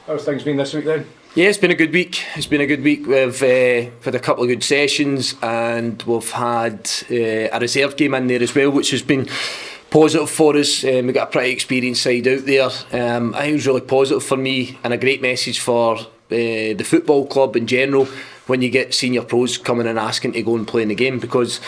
How's things been this week then? Yeah, it's been a good week. We've had a couple of good sessions, and we've had a reserve game in there as well, which has been positive for us. We've got a pretty experienced side out there. I think it was really positive for me, and a great message for the football club in general when you get senior pros coming and asking to go and play in the game, because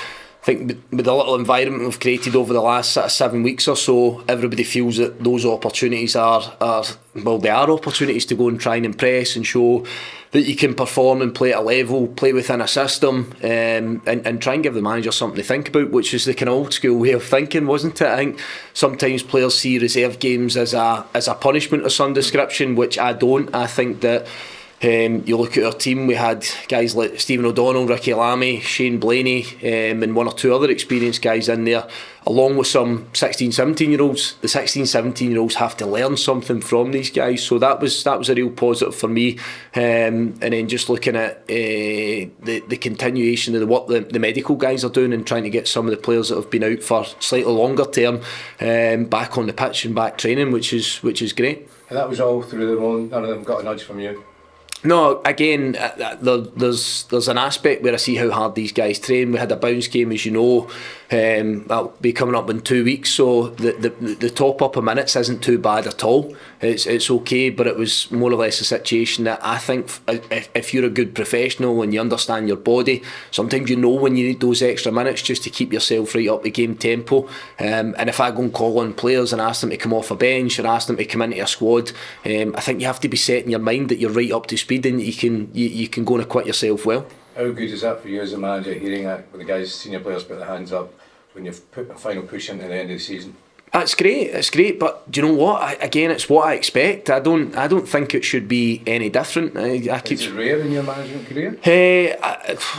I think with the little environment we've created over the last sort of 7 weeks or so, everybody feels that those opportunities are opportunities to go and try and impress and show that you can perform and play at a level, play within a system, and try and give the manager something to think about, which is the kind of old school way of thinking, wasn't it? I think sometimes players see reserve games as a punishment of some description, which I don't. I think that you look at our team, we had guys like Stephen O'Donnell, Ricky Lamy, Shane Blaney, and one or two other experienced guys in there, along with some 16, 17 year olds. The 16, 17 year olds have to learn something from these guys, so that was a real positive for me. And then just looking at the continuation of the work the medical guys are doing, and trying to get some of the players that have been out for slightly longer term back on the pitch and back training, which is great. And that was all through their own, none of them got a nudge from you? No, again, there's an aspect where I see how hard these guys train. We had a bounce game, as you know, that'll be coming up in 2 weeks, so the top up of minutes isn't too bad at all. It's okay, but it was more or less a situation that I think if you're a good professional and you understand your body, sometimes you know when you need those extra minutes just to keep yourself right up the game tempo. And if I go and call on players and ask them to come off a bench or ask them to come into a squad, I think you have to be set in your mind that you're right up to speed and you can go and acquit yourself well. How good is that for you as a manager, hearing that with the guys, senior players put their hands up when you've put a final push into the end of the season? It's great, but do you know what? It's what I expect. I don't think it should be any different. Is it rare in your management career?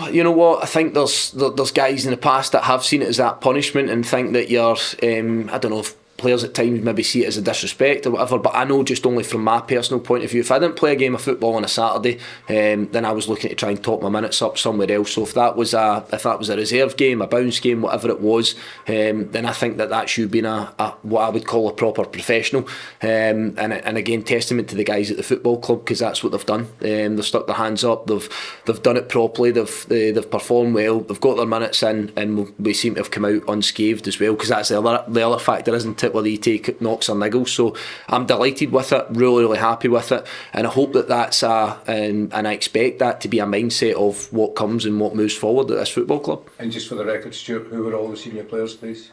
You know what? I think there's guys in the past that have seen it as that punishment and think that you're, I don't know if players at times maybe see it as a disrespect or whatever, but I know just only from my personal point of view, if I didn't play a game of football on a Saturday, then I was looking to try and top my minutes up somewhere else. So if that was a reserve game, a bounce game, whatever it was, then I think that should be what I would call a proper professional. And again, testament to the guys at the football club, because that's what they've done. They've stuck their hands up. They've done it properly. They've performed well. They've got their minutes in, and we seem to have come out unscathed as well. Because that's the other factor, isn't it? Whether you take knocks or niggles. So I'm delighted with it, really happy with it, and I hope that's and I expect that to be a mindset of what comes and what moves forward at this football club. And just for the record, Stuart, who were all the senior players, please?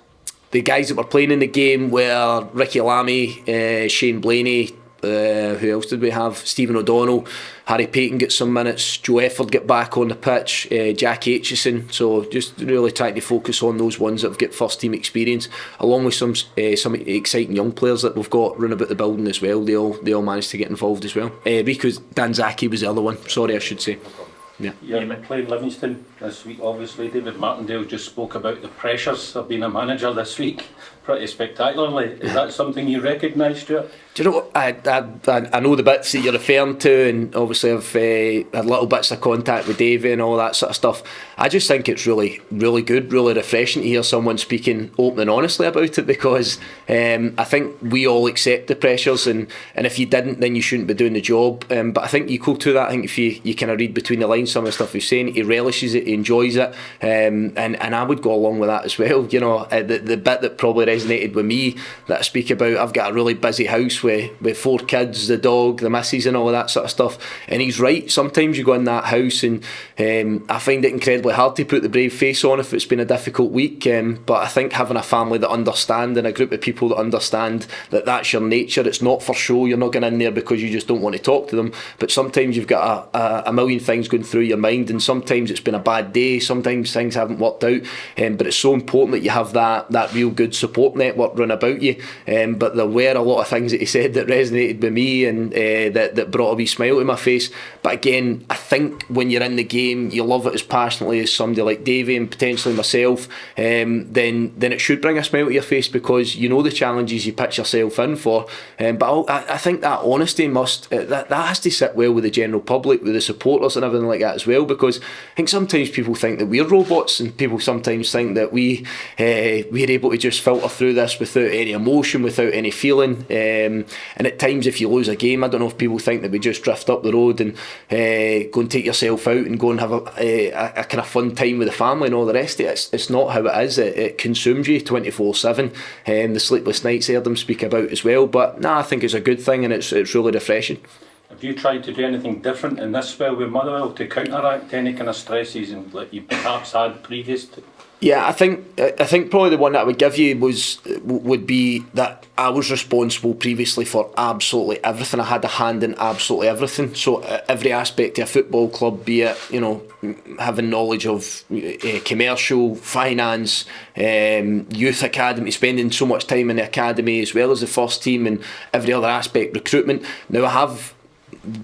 The guys that were playing in the game were Ricky Lamy, Shane Blaney, who else did we have? Stephen O'Donnell, Harry Payton get some minutes, Joe Efford get back on the pitch, Jack Aitchison. So just really trying to focus on those ones that have got first team experience, along with some exciting young players that we've got running about the building as well. They all managed to get involved as well. Rico Danzaki was the other one. Sorry, I should say. Yeah. You're playing Livingston this week, obviously. David Martindale just spoke about the pressures of being a manager this week, pretty spectacularly. Is that something you recognise, Stuart? Do you know what? I know the bits that you're referring to, and obviously I've had little bits of contact with Davey and all that sort of stuff. I just think it's really good, really refreshing to hear someone speaking open and honestly about it, because I think we all accept the pressures, and if you didn't, then you shouldn't be doing the job. But I think equal to that, I think if you kind of read between the lines some of the stuff he's saying, he relishes it, he enjoys it, and I would go along with that as well. You know, the bit that probably resonated with me that I speak about, I've got a really busy house with 4 kids, the dog, the missus and all of that sort of stuff, and he's right. Sometimes you go in that house and I find it incredibly hard to put the brave face on if it's been a difficult week, but I think having a family that understand and a group of people that understand that that's your nature, it's not for show, you're not going in there because you just don't want to talk to them, but sometimes you've got a million things going through your mind, and sometimes it's been a bad day, sometimes things haven't worked out, but it's so important that you have that real good support network run about you. But there were a lot of things that he said that resonated with me, and that brought a wee smile to my face. But again, I think when you're in the game, you love it as passionately as somebody like Davey and potentially myself, then it should bring a smile to your face, because you know the challenges you pitch yourself in for. But I think that honesty that has to sit well with the general public, with the supporters and everything like that as well, because I think sometimes people think that we're robots, and people sometimes think that we're able to just filter through this without any emotion, without any feeling. And at times, if you lose a game, I don't know if people think that we just drift up the road and go and take yourself out and go and have a kind of fun time with the family and all the rest of it. It's not how it is. It consumes you 24/7. The sleepless nights I heard them speak about as well. But I think it's a good thing, and it's really refreshing. Have you tried to do anything different in this spell with Motherwell to counteract any kind of stresses and that you perhaps had previous to? Yeah, I think probably the one that I would give you would be that I was responsible previously for absolutely everything. I had a hand in absolutely everything. So every aspect of a football club, be it having knowledge of commercial, finance, youth academy, spending so much time in the academy as well as the first team, and every other aspect, recruitment. Now I have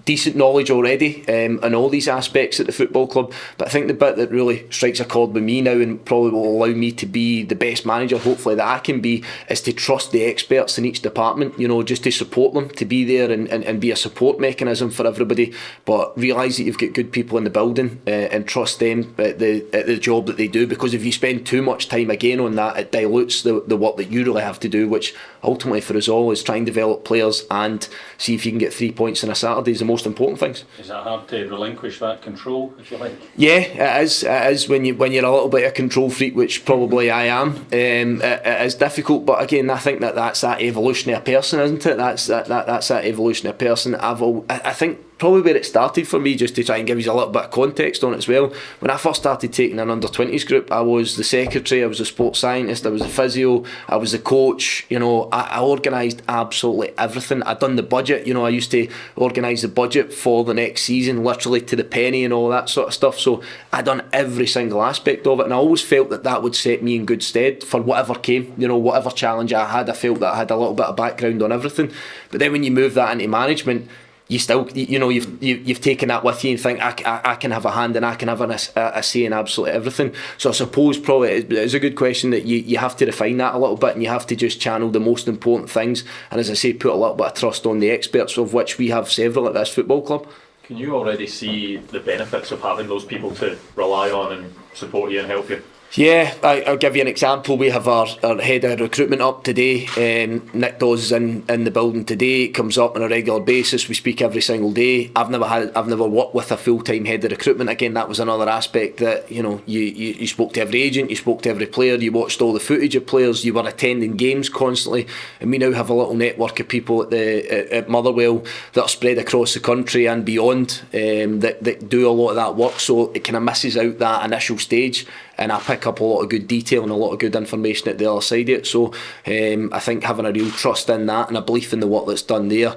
decent knowledge already in all these aspects at the football club, but I think the bit that really strikes a chord with me now and probably will allow me to be the best manager hopefully that I can be is to trust the experts in each department, just to support them, to be there and be a support mechanism for everybody, but realise that you've got good people in the building and trust them at the job that they do, because if you spend too much time again on that, it dilutes the work that you really have to do, which ultimately for us all is try and develop players and see if you can get 3 points on a Saturday is the most important things. Is it hard to relinquish that control, if you like? Yeah, it is. It is when you're a little bit of a control freak, which probably I am. It is difficult, but again, I think that's that evolution of a person, isn't it? That's that evolution of a person. I think probably where it started for me, just to try and give you a little bit of context on it as well, when I first started taking an under-20s group, I was the secretary, I was the sports scientist, I was the physio, I was the coach. I organised absolutely everything. I'd done the budget. I used to organise the budget for the next season literally to the penny and all that sort of stuff, so I'd done every single aspect of it, and I always felt that would set me in good stead for whatever came, whatever challenge I had. I felt that I had a little bit of background on everything. But then when you move that into management, you still, you've taken that with you and think I can have a hand and I can have a say in absolutely everything. So I suppose probably it's a good question that you have to refine that a little bit, and you have to just channel the most important things, and as I say, put a little bit of trust on the experts, of which we have several at this football club. Can you already see the benefits of having those people to rely on and support you and help you? Yeah, I'll give you an example. We have our head of recruitment up today. Nick Dawes is in the building today. It comes up on a regular basis. We speak every single day. I've never worked with a full-time head of recruitment. Again, that was another aspect that you spoke to every agent, you spoke to every player, you watched all the footage of players, you were attending games constantly, and we now have a little network of people at Motherwell that are spread across the country and beyond that do a lot of that work. So it kind of misses out that initial stage, and I pick up a lot of good detail and a lot of good information at the other side of it. So I think having a real trust in that and a belief in the work that's done there,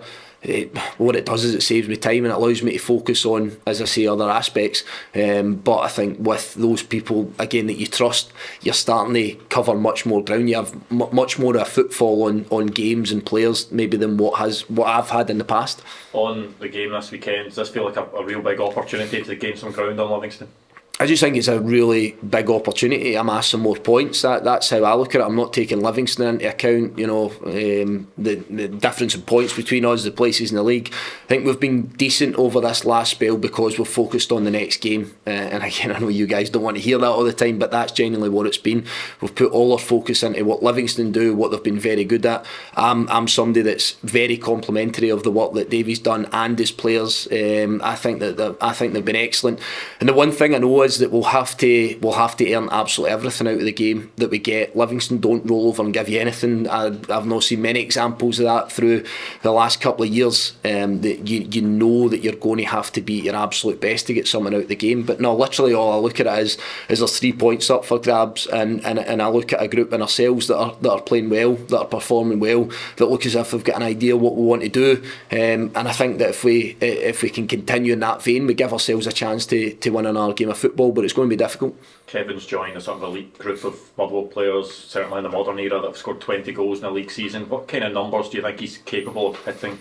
what it does is it saves me time and it allows me to focus on, as I say, other aspects. But I think with those people, again, that you trust, you're starting to cover much more ground. You have much more of a footfall on games and players maybe than what I've had in the past. On the game this weekend, does this feel like a real big opportunity to gain some ground on Livingston? I just think it's a really big opportunity. I'm asked some more points. That's how I look at it. I'm not taking Livingston into account, the difference in points between us, the places in the league. I think we've been decent over this last spell because we've focused on the next game. And again, I know you guys don't want to hear that all the time, but that's genuinely what it's been. We've put all our focus into what Livingston do, what they've been very good at. I'm somebody that's very complimentary of the work that Davey's done and his players. I think they've been excellent. And the one thing I know is that we'll have to earn absolutely everything out of the game that we get. Livingston don't roll over and give you anything. I've not seen many examples of that through the last couple of years. That you know that you're going to have to be your absolute best to get something out of the game. But no, literally all I look at it is there's 3 points up for grabs, and I look at a group in ourselves that are playing well, that are performing well, that look as if they've got an idea what we want to do. And I think that if we can continue in that vein, we give ourselves a chance to win another game of football. But it's going to be difficult. Kevin's joined a sort of elite group of Motherwell players, certainly in the modern era, that have scored 20 goals in a league season. What kind of numbers do you think he's capable of hitting?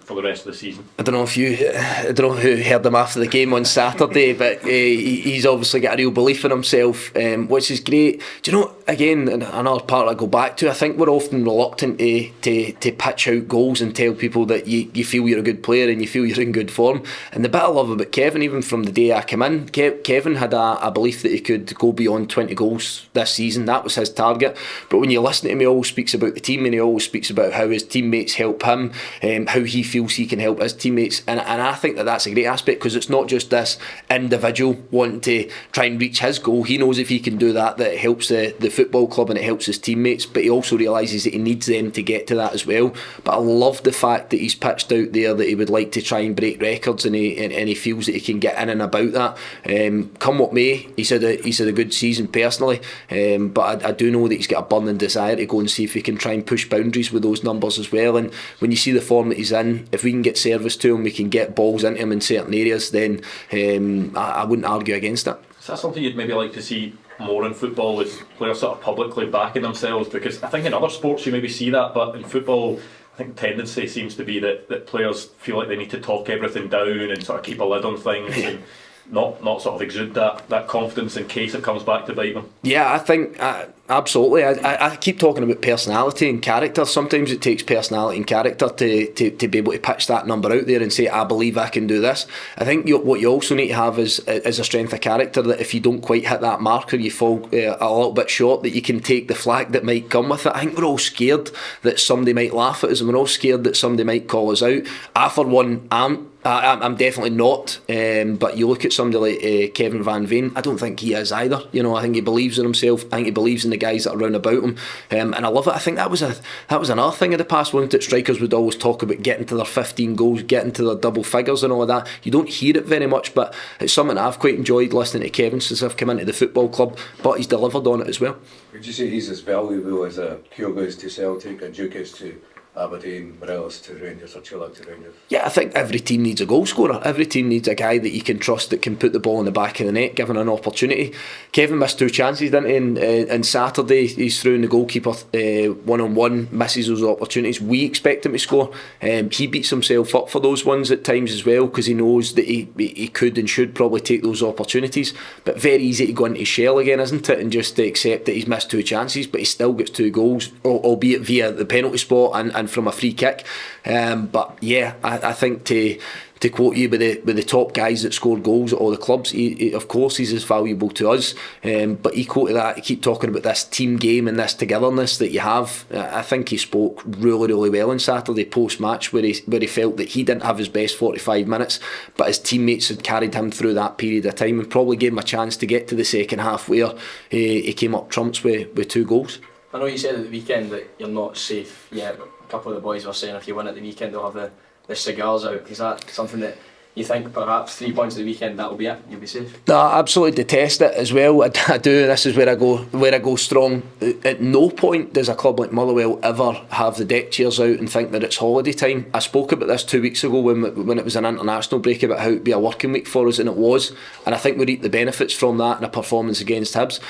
for the rest of the season? I don't know who heard him after the game on Saturday, but he's obviously got a real belief in himself, which is great. Do you know, again, another part I go back to, I think we're often reluctant to pitch out goals and tell people that you feel you're a good player and you feel you're in good form. And the bit I love about Kevin, even from the day I came in, Kevin had a belief that he could go beyond 20 goals this season. That was his target. But when you listen to him, he always speaks about the team, and he always speaks about how his teammates help him, how he feels he can help his teammates, and I think that's a great aspect, because it's not just this individual wanting to try and reach his goal. He knows if he can do that it helps the football club and it helps his teammates, but he also realises that he needs them to get to that as well. But I love the fact that he's pitched out there that he would like to try and break records, and he feels that he can get in and about that. Come what may, he's had a good season personally, but I do know that he's got a burning desire to go and see if he can try and push boundaries with those numbers as well. And when you see the form that he's in, if we can get service to him, we can get balls into him in certain areas, then I wouldn't argue against it. Is that something you'd maybe like to see more in football, with players sort of publicly backing themselves? Because I think in other sports you maybe see that, but in football I think the tendency seems to be that players feel like they need to talk everything down and sort of keep a lid on things and not sort of exude that confidence in case it comes back to bite them. Yeah, I think absolutely. I keep talking about personality and character. Sometimes it takes personality and character to be able to pitch that number out there and say, I believe I can do this. I think what you also need to have is a strength of character, that if you don't quite hit that mark or you fall a little bit short, that you can take the flack that might come with it. I think we're all scared that somebody might laugh at us, and we're all scared that somebody might call us out. I, for one, I'm definitely not, but you look at somebody like Kevin Van Veen, I don't think he is either. You know, I think he believes in himself. I think he believes in the guys that are around about him, and I love it. I think that was another thing of the past, wasn't it? Strikers would always talk about getting to their 15 goals, getting to their double figures and all of that. You don't hear it very much, but it's something I've quite enjoyed listening to Kevin since I've come into the football club, but he's delivered on it as well. Would you say he's as valuable as a Kyogo to Celtic, a Juggles to Aberdeen, Morelos to Rangers, or Chillock to Rangers? Yeah, I think every team needs a goal scorer. Every team needs a guy that you can trust that can put the ball in the back of the net, given an opportunity. Kevin missed 2 chances, didn't he? And Saturday he's through in the goalkeeper one-on-one, misses those opportunities. We expect him to score. He beats himself up for those ones at times as well, because he knows that he could and should probably take those opportunities. But very easy to go into his shell again, isn't it? And just to accept that he's missed 2 chances, but he still gets 2 goals, albeit via the penalty spot and from a free kick. But yeah, I think to quote you, with the top guys that score goals at all the clubs, he, of course he's as valuable to us, but equal to that, I keep talking about this team game and this togetherness that you have. I think he spoke really, really well on Saturday post-match, where he felt that he didn't have his best 45 minutes, but his teammates had carried him through that period of time and probably gave him a chance to get to the second half, where he came up trumps with 2 goals. I know you said at the weekend that you're not safe yet, but a couple of the boys were saying if you win at the weekend they'll have the cigars out. Is that something that you think perhaps 3 points at the weekend, that'll be it, you'll be safe? No, I absolutely detest it as well. I do, and this is where I go strong. At no point does a club like Motherwell ever have the deck chairs out and think that it's holiday time. I spoke about this 2 weeks ago when it was an international break, about how it'd be a working week for us, and it was. And I think we reap the benefits from that in a performance against Hibs.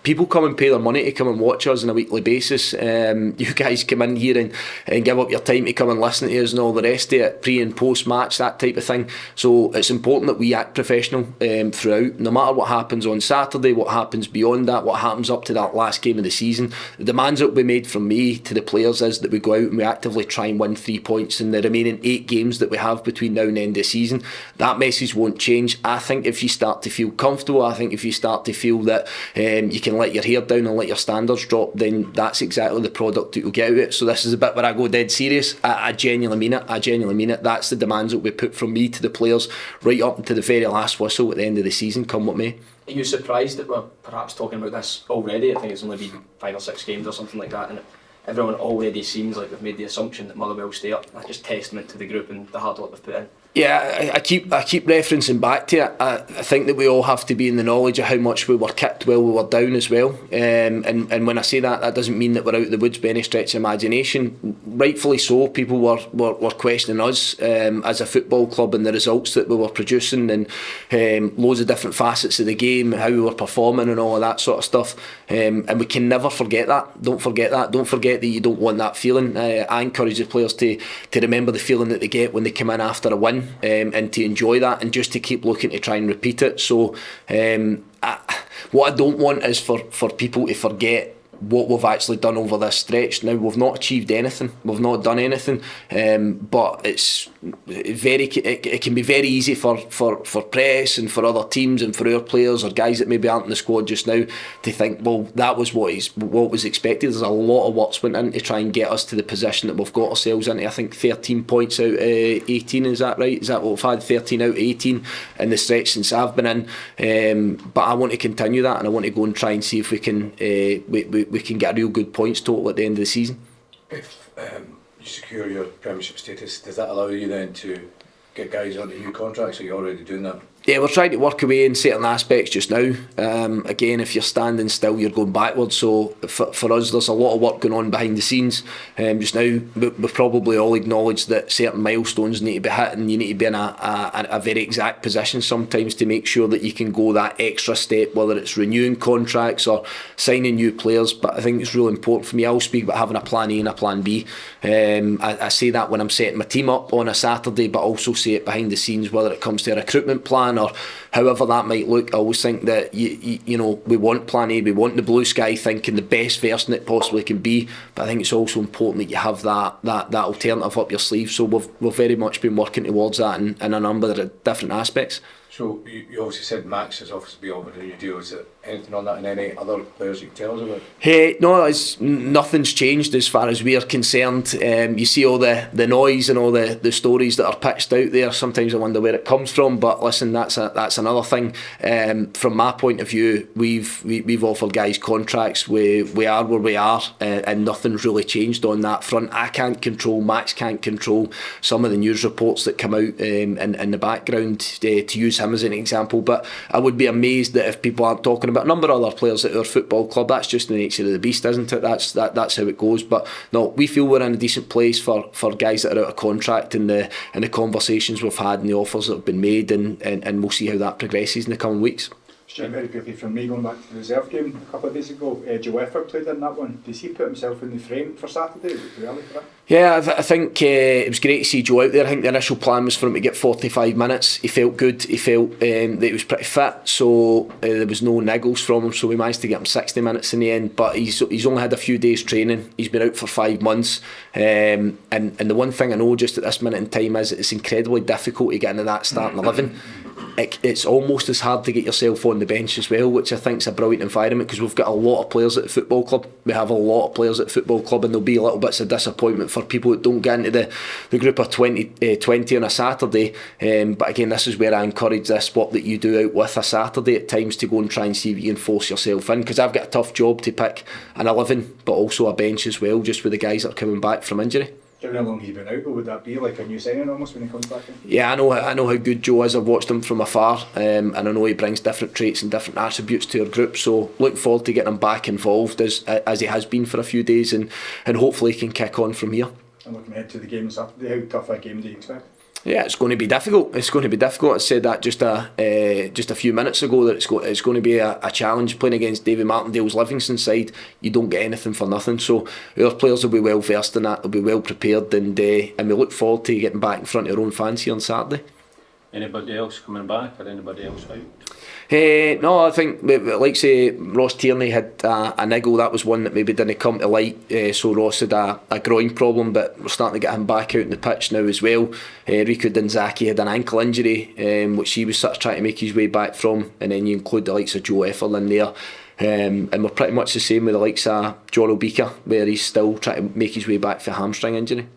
People come and pay their money to come and watch us on a weekly basis. You guys come in here and give up your time to come and listen to us and all the rest of it, pre and post match, that type of thing. So it's important that we act professional throughout, no matter what happens on Saturday, what happens beyond that, what happens up to that last game of the season. The demands that will be made from me to the players is that we go out and we actively try and win 3 points in the remaining 8 games that we have between now and the end of the season. That message won't change. I think if you start to feel comfortable, I think if you start to feel that you can let your hair down and let your standards drop, then that's exactly the product that you'll get out of it. So this is a bit where I go dead serious. I genuinely mean it. That's the demands that will be put from me to the players right up to the very last whistle at the end of the season, come what may. Are you surprised that we're perhaps talking about this already? I think it's only been 5 or 6 games or something like that, and everyone already seems like they've made the assumption that Motherwell stay up. That's just testament to the group and the hard work they've put in. Yeah, I keep referencing back to it. I think that we all have to be in the knowledge of how much we were kicked while we were down as well. And when I say that, that doesn't mean that we're out of the woods by any stretch of imagination. Rightfully so, people were questioning us as a football club and the results that we were producing, and loads of different facets of the game, how we were performing and all of that sort of stuff. And we can never forget that. Don't forget that. Don't forget that you don't want that feeling. I encourage the players to remember the feeling that they get when they come in after a win. And to enjoy that, and just to keep looking to try and repeat it. So what I don't want is for people to forget what we've actually done over this stretch. Now, we've not achieved anything, we've not done anything, but it's it can be very easy for press and for other teams and for our players or guys that maybe aren't in the squad just now to think, well, that was what was expected. There's a lot of work's went in to try and get us to the position that we've got ourselves into. I think 13 points out of 18, is that right? Is that what we've had? 13 out of 18 in the stretch since I've been in. But I want to continue that, and I want to go and try and see if we can we can get a real good points total at the end of the season. If you secure your Premiership status, does that allow you then to get guys onto new contracts? Are you already doing that? Yeah, we're trying to work away in certain aspects just now. Again, if you're standing still, you're going backwards. So for us, there's a lot of work going on behind the scenes. Just now, we probably all acknowledge that certain milestones need to be hit, and you need to be in a very exact position sometimes to make sure that you can go that extra step, whether it's renewing contracts or signing new players. But I think it's really important for me. I'll speak about having a plan A and a plan B. I say that when I'm setting my team up on a Saturday, but also say it behind the scenes, whether it comes to a recruitment plan or however that might look. I always think that you know, we want plan A, we want the blue sky thinking the best version it possibly can be, but I think it's also important that you have that alternative up your sleeve. So we've very much been working towards that in a number of different aspects. So you obviously said Max has obviously been offered a new deal. Is there anything on that and any other players you can tell us about? No, nothing's changed as far as we are concerned. You see all the noise and all the stories that are pitched out there. Sometimes I wonder where it comes from, but listen, that's another thing. From my point of view, we've offered guys contracts. We are where we are, and nothing's really changed on that front. I can't control, Max can't control some of the news reports that come out in the background, to use him as an example. But I would be amazed that if people aren't talking about a number of other players at our football club. That's just the nature of the beast, isn't it? That's how it goes. But no, we feel we're in a decent place for guys that are out of contract, and the conversations we've had and the offers that have been made, and we'll see how that progresses in the coming weeks. Stuart, very quickly from me, going back to the reserve game a couple of days ago, Joeffer played in that one. Does he put himself in the frame for Saturday? Is it too early for that? Yeah, I think it was great to see Joe out there. I think the initial plan was for him to get 45 minutes. He felt good. He felt that he was pretty fit, so there was no niggles from him. So we managed to get him 60 minutes in the end. But he's only had a few days training. He's been out for 5 months. And the one thing I know just at this minute in time is it's incredibly difficult to get into that starting 11. It's almost as hard to get yourself on the bench as well, which I think is a brilliant environment, because we've got a lot of players at the football club. We have a lot of players at the football club, and there'll be little bits of disappointment for people that don't get into the group of 20 on a Saturday. But again, this is where I encourage this work that you do out with a Saturday at times, to go and try and see if you can force yourself in, because I've got a tough job to pick an 11 but also a bench as well, just with the guys that are coming back from injury. Given how long he's been out, though, would that be like a new signing almost when he comes back in? Yeah, I know how good Joe is. I've watched him from afar, and I know he brings different traits and different attributes to our group. So looking forward to getting him back involved as he has been for a few days, and hopefully he can kick on from here. And looking ahead to the game on Saturday, how tough a game do you expect? Yeah, it's going to be difficult. It's going to be difficult. I said that just a few minutes ago, that it's going to be a challenge playing against David Martindale's Livingston side. You don't get anything for nothing. So our players will be well versed in that. They'll be well prepared, and we look forward to getting back in front of our own fans here on Saturday. Anybody else coming back, or anybody else out? No, I think, like say, Ross Tierney had a niggle. That was one that maybe didn't come to light. So Ross had a groin problem, but we're starting to get him back out in the pitch now as well. Rico Dinzaki had an ankle injury, which he was sort of trying to make his way back from, and then you include the likes of Joe Efferl in there. And we're pretty much the same with the likes of John Obika, where he's still trying to make his way back for a hamstring injury.